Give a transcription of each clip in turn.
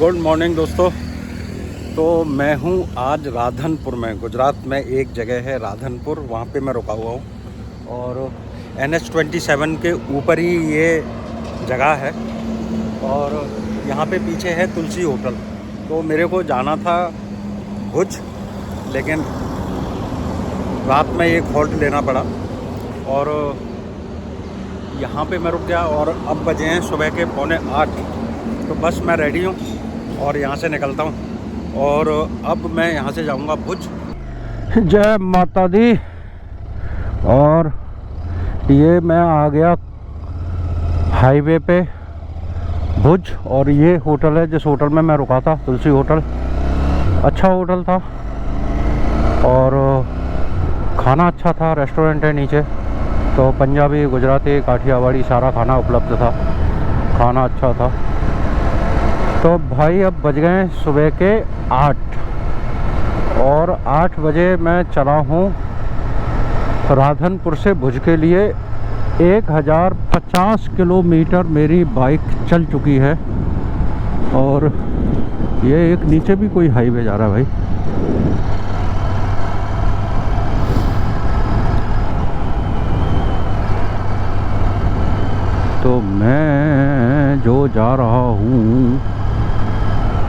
Good morning दोस्तों। तो मैं हूँ आज राधनपुर में, गुजरात में एक जगह है राधनपुर, वहाँ पे मैं रुका हुआ हूँ। और NH27 के ऊपर ही ये जगह है और यहाँ पे पीछे है तुलसी होटल। तो मेरे को जाना था भुज, लेकिन रात में एक हॉल्ट लेना पड़ा और यहाँ पे मैं रुक गया। और अब बजे हैं सुबह के 7:45। तो बस मैं रेडी हूँ और यहाँ से निकलता हूँ और अब मैं यहाँ से जाऊँगा भुज। जय माता दी। और ये मैं आ गया हाईवे पे भुज, और ये होटल है जिस होटल में मैं रुका था, तुलसी होटल। अच्छा होटल था और खाना अच्छा था। रेस्टोरेंट है नीचे, तो पंजाबी, गुजराती, काठियावाड़ी सारा खाना उपलब्ध था। खाना अच्छा था। तो भाई अब बज गए सुबह के 8 और 8 बजे मैं चला हूँ राधनपुर से भुज के लिए। 1050 किलोमीटर मेरी बाइक चल चुकी है। और ये एक नीचे भी कोई हाईवे जा रहा है भाई। तो मैं जो जा रहा हूँ,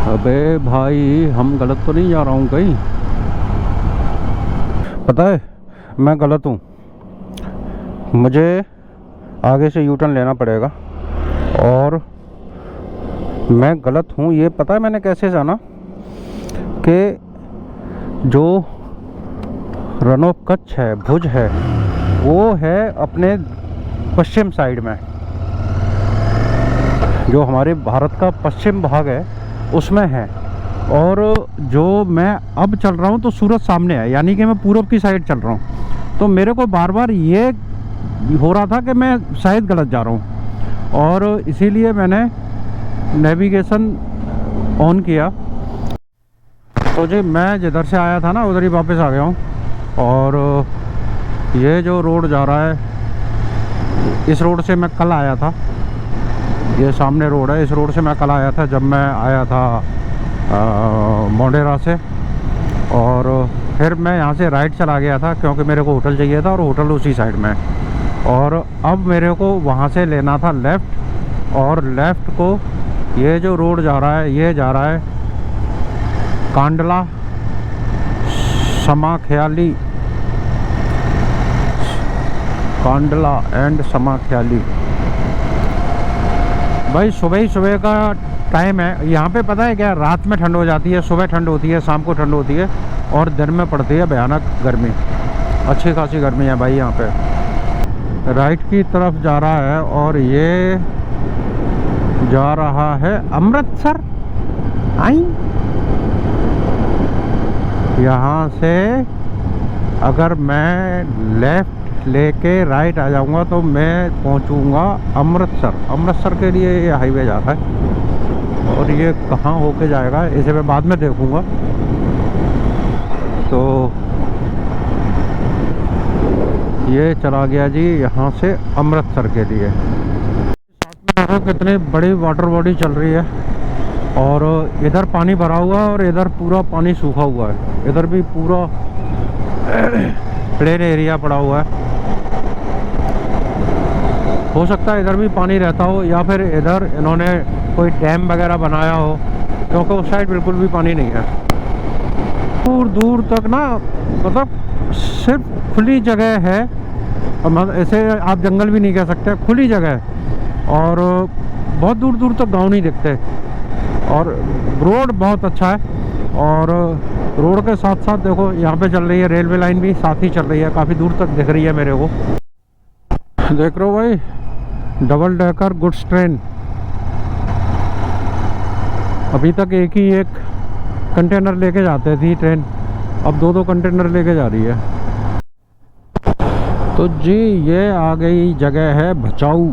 अबे भाई हम गलत तो नहीं जा रहा हूँ कहीं? पता है मैं गलत हूँ, मुझे आगे से यूटर्न लेना पड़ेगा। और मैं गलत हूँ ये पता है मैंने कैसे जाना, कि जो रन ऑफ कच्छ है, भुज है, वो है अपने पश्चिम साइड में। जो हमारे भारत का पश्चिम भाग है उसमें है। और जो मैं अब चल रहा हूँ तो सूरत सामने है, यानी कि मैं पूरब की साइड चल रहा हूँ। तो मेरे को बार बार ये हो रहा था कि मैं शायद गलत जा रहा हूँ, और इसीलिए मैंने नेविगेशन ऑन किया। तो जी मैं जिधर से आया था ना उधर ही वापस आ गया हूँ। और ये जो रोड जा रहा है, इस रोड से मैं कल आया था। ये सामने रोड है, इस रोड से मैं कल आया था जब मैं आया था मोडेरा से। और फिर मैं यहाँ से राइट चला गया था क्योंकि मेरे को होटल चाहिए था और होटल उसी साइड में। और अब मेरे को वहाँ से लेना था लेफ़्ट, और लेफ़्ट को ये जो रोड जा रहा है ये जा रहा है कांडला समाख्याली, कांडला एंड समाख्याली। भाई सुबह ही सुबह का टाइम है यहाँ पे। पता है क्या, रात में ठंड हो जाती है, सुबह ठंड होती है, शाम को ठंड होती है, और दिन में पड़ती है भयानक गर्मी। अच्छी खासी गर्मी है भाई यहाँ पे। राइट की तरफ जा रहा है और ये जा रहा है अमृतसर। आई यहाँ से अगर मैं लेफ़्ट लेके राइट आ जाऊंगा तो मैं पहुंचूंगा अमृतसर। अमृतसर के लिए ये हाईवे जा रहा है, और ये कहाँ होके जाएगा इसे मैं बाद में देखूंगा। तो ये चला गया जी यहाँ से अमृतसर के लिए। साथ में देखो कितनी बड़ी वाटर बॉडी चल रही है, और इधर पानी भरा हुआ है और इधर पूरा पानी सूखा हुआ है। इधर भी पूरा प्लेन एरिया पड़ा हुआ है। हो सकता है इधर भी पानी रहता हो, या फिर इधर इन्होंने कोई डैम वगैरह बनाया हो, क्योंकि उस साइड बिल्कुल भी पानी नहीं है। दूर दूर तक ना, मतलब सिर्फ खुली जगह है। ऐसे आप जंगल भी नहीं कह सकते, खुली जगह है। और बहुत दूर दूर तक गांव नहीं दिखते, और रोड बहुत अच्छा है। और रोड के साथ साथ देखो यहाँ पे चल रही है रेलवे लाइन भी, साथ ही चल रही है, काफ़ी दूर तक दिख रही है मेरे को। देख रहे हो भाई, डबल डेकर गुड्स ट्रेन। अभी तक एक ही एक कंटेनर लेके जाते थी ट्रेन, अब 2-2 कंटेनर लेके जा रही है। तो जी ये आ गई जगह है भचाऊ,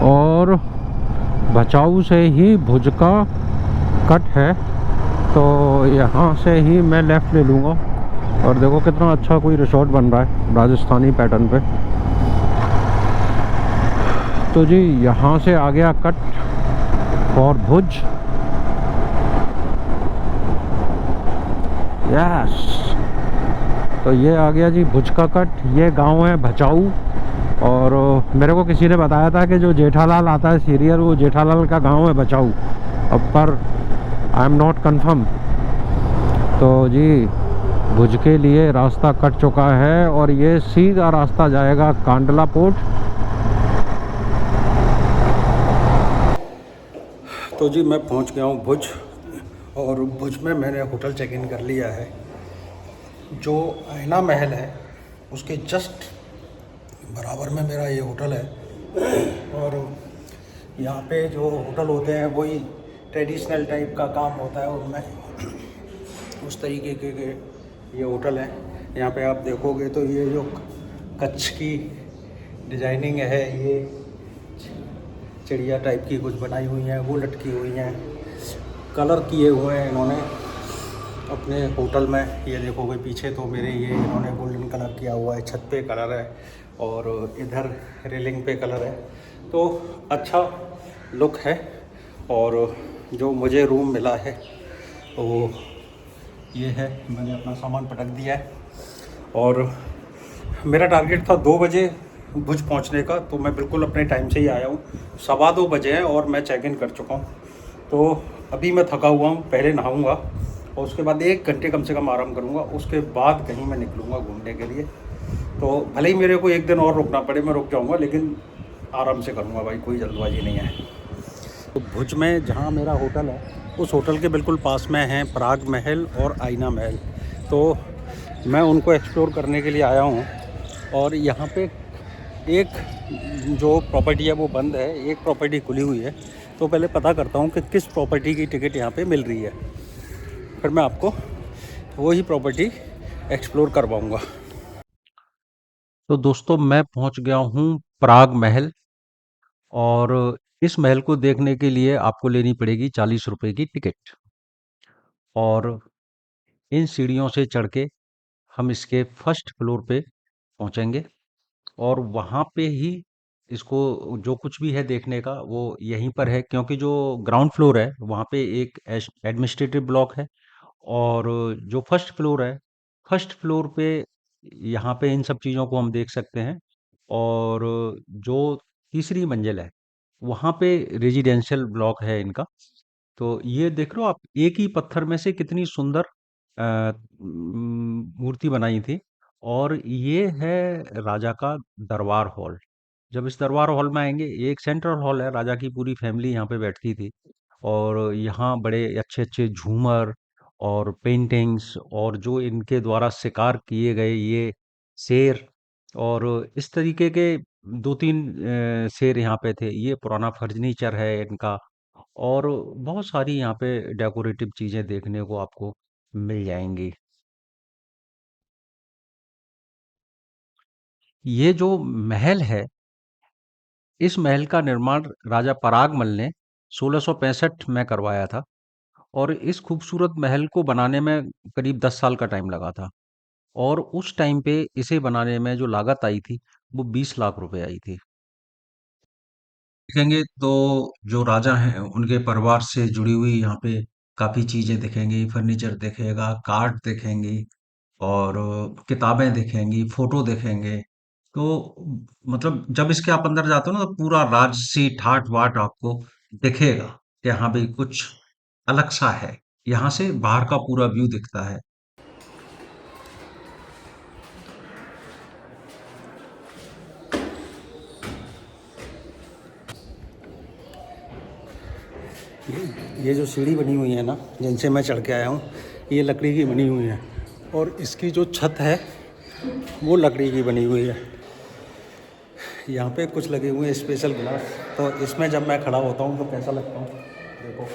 और भचाऊ से ही भुज का कट है। तो यहाँ से ही मैं लेफ़्ट ले लूँगा। और देखो कितना अच्छा कोई रिसोर्ट बन रहा है राजस्थानी पैटर्न पे। तो जी यहाँ से आ गया कट फॉर भुज, यस। तो ये आ गया जी भुज का कट। ये गांव है भचाऊ। और मेरे को किसी ने बताया था कि जो जेठालाल आता है सीरियल, वो जेठालाल का गांव है बचाऊ। अब पर आई एम नॉट कंफर्म। तो जी भुज के लिए रास्ता कट चुका है और ये सीधा रास्ता जाएगा कांडला पोर्ट। तो जी मैं पहुंच गया हूं भुज। और भुज में मैंने होटल चेक इन कर लिया है। जो आईना महल है उसके जस्ट बराबर में मेरा ये होटल है। और यहाँ पे जो होटल होते हैं वही ट्रेडिशनल टाइप का काम होता है उनमें, उस तरीके के ये होटल है। यहाँ पे आप देखोगे तो ये जो कच्छ की डिजाइनिंग है, ये चिड़िया टाइप की कुछ बनाई हुई हैं, वो लटकी हुई हैं, कलर किए हुए हैं इन्होंने अपने होटल में। ये देखोगे पीछे तो मेरे ये इन्होंने गोल्डन कलर किया हुआ है, छत पे कलर है और इधर रेलिंग पे कलर है। तो अच्छा लुक है। और जो मुझे रूम मिला है वो ये है। मैंने अपना सामान पटक दिया है और मेरा टारगेट था 2 बजे भुज पहुंचने का, तो मैं बिल्कुल अपने टाइम से ही आया हूँ। 2:15 हैं और मैं चेक इन कर चुका हूँ। तो अभी मैं थका हुआ हूँ, पहले नहाऊँगा और उसके बाद 1 घंटे कम से कम आराम करूँगा। उसके बाद कहीं मैं निकलूँगा घूमने के लिए। तो भले ही मेरे को 1 दिन और रुकना पड़े, मैं रुक जाऊँगा, लेकिन आराम से करूँगा भाई, कोई जल्दबाजी नहीं है। तो भुज में जहाँ मेरा होटल है उस होटल के बिल्कुल पास में हैं पराग महल और आईना महल। तो मैं उनको एक्सप्लोर करने के लिए आया हूँ। और यहाँ पे एक जो प्रॉपर्टी है वो बंद है, एक प्रॉपर्टी खुली हुई है। तो पहले पता करता हूँ कि किस प्रॉपर्टी की टिकट यहाँ पे मिल रही है, फिर मैं आपको वही प्रॉपर्टी एक्सप्लोर करवाऊँगा। तो दोस्तों मैं पहुँच गया हूँ पराग महल। और इस महल को देखने के लिए आपको लेनी पड़ेगी 40 रुपए की टिकट। और इन सीढ़ियों से चढ़ के हम इसके फर्स्ट फ्लोर पे पहुंचेंगे। और वहाँ पे ही इसको जो कुछ भी है देखने का वो यहीं पर है, क्योंकि जो ग्राउंड फ्लोर है वहाँ पे एक एडमिनिस्ट्रेटिव ब्लॉक है। और जो फर्स्ट फ्लोर है, फर्स्ट फ्लोर पे यहाँ पे इन सब चीज़ों को हम देख सकते हैं। और जो तीसरी मंजिल है वहाँ पे रेजिडेंशियल ब्लॉक है इनका। तो ये देख रहे हो आप, एक ही पत्थर में से कितनी सुंदर मूर्ति बनाई थी। और ये है राजा का दरबार हॉल। जब इस दरबार हॉल में आएंगे, ये एक सेंट्रल हॉल है, राजा की पूरी फैमिली यहाँ पे बैठती थी। और यहाँ बड़े अच्छे अच्छे झूमर और पेंटिंग्स और जो इनके द्वारा शिकार किए गए ये शेर और इस तरीके के 2-3 शेर यहाँ पे थे। ये पुराना फर्नीचर है इनका। और बहुत सारी यहाँ पे डेकोरेटिव चीजें देखने को आपको मिल जाएंगी। ये जो महल है, इस महल का निर्माण राजा परागमल ने 1665 में करवाया था। और इस खूबसूरत महल को बनाने में करीब 10 साल का टाइम लगा था। और उस टाइम पे इसे बनाने में जो लागत आई थी वो 20 लाख रुपए आई थी। देखेंगे तो जो राजा हैं उनके परिवार से जुड़ी हुई यहाँ पे काफी चीजें दिखेंगी, फर्नीचर दिखेगा, कार्ड दिखेंगी और किताबें दिखेंगी, फोटो दिखेंगे। तो मतलब जब इसके आप अंदर जाते हो ना तो पूरा राजसी ठाट बाट आपको दिखेगा कि हाँ भाई कुछ अलग सा है। यहाँ से बाहर का पूरा व्यू दिखता है। ये जो सीढ़ी बनी हुई है ना, जिनसे मैं चढ़ के आया हूँ, ये लकड़ी की बनी हुई है। और इसकी जो छत है वो लकड़ी की बनी हुई है। यहाँ पे कुछ लगे हुए हैं स्पेशल ग्लास। तो इसमें जब मैं खड़ा होता हूँ तो कैसा लगता हूँ देखो।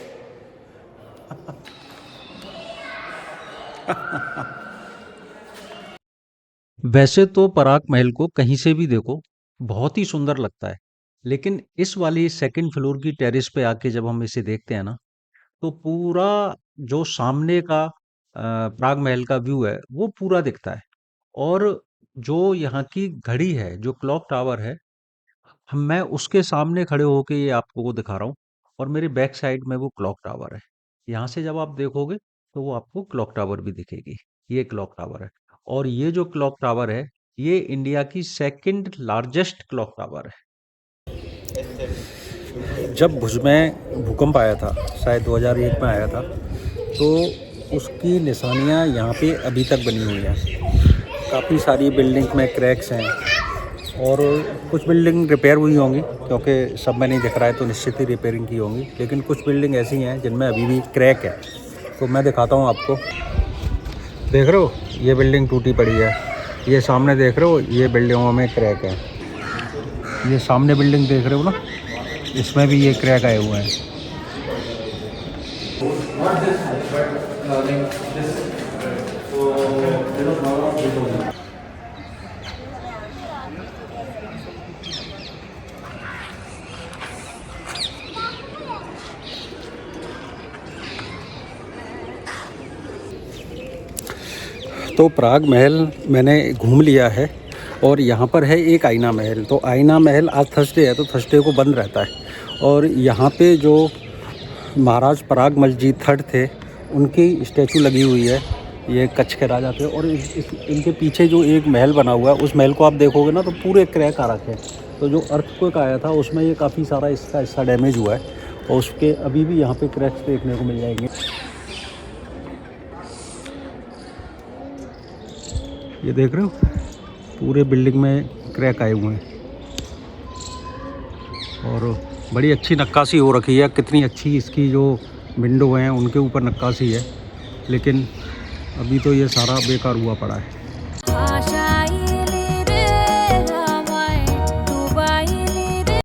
वैसे तो पराग महल को कहीं से भी देखो बहुत ही सुंदर लगता है। लेकिन इस वाली सेकंड फ्लोर की टेरेस पे आके जब हम इसे देखते हैं ना, तो पूरा जो सामने का पराग महल का व्यू है वो पूरा दिखता है। और जो यहाँ की घड़ी है, जो क्लॉक टावर है, हम मैं उसके सामने खड़े होके ये आपको को दिखा रहा हूँ। और मेरे बैक साइड में वो क्लॉक टावर है। यहाँ से जब आप देखोगे तो वो आपको क्लॉक टावर भी दिखेगी। ये क्लॉक टावर है और ये जो क्लॉक टावर है ये इंडिया की सेकंड लार्जेस्ट क्लॉक टावर है। जब भुज में भूकंप आया था, शायद 2001 में आया था, तो उसकी निशानियाँ यहाँ पे अभी तक बनी हुई हैं। काफ़ी सारी बिल्डिंग में क्रैक्स हैं और कुछ बिल्डिंग रिपेयर हुई होंगी, क्योंकि सब में नहीं दिख रहा है तो निश्चित ही रिपेयरिंग की होंगी, लेकिन कुछ बिल्डिंग ऐसी हैं जिनमें अभी भी क्रैक है। तो मैं दिखाता हूँ आपको। देख रहे हो ये बिल्डिंग टूटी पड़ी है, ये सामने देख रहे हो ये बिल्डिंगों में क्रैक है। ये सामने बिल्डिंग देख रहे हो ना, इसमें भी ये क्रैक आए हुए हैं। तो प्राग महल मैंने घूम लिया है और यहाँ पर है एक आईना महल। तो आईना महल आज थर्सडे है तो थर्सडे को बंद रहता है और यहाँ पे जो महाराज पराग मलजीत थर्ड थे उनकी स्टैचू लगी हुई है। ये कच्छ के राजा थे और इनके पीछे जो एक महल बना हुआ है उस महल को आप देखोगे ना तो पूरे क्रैक आ रखे हैं। तो जो अर्थक्वेक आया था उसमें ये काफ़ी सारा इसका हिस्सा डैमेज हुआ है और उसके अभी भी यहाँ पे क्रैक्स देखने को मिल जाएंगे। ये देख रहे हो पूरे बिल्डिंग में क्रैक आए हुए हैं और बड़ी अच्छी नक्काशी हो रखी है। कितनी अच्छी इसकी जो विंडो हैं उनके ऊपर नक्काशी है, लेकिन अभी तो ये सारा बेकार हुआ पड़ा है।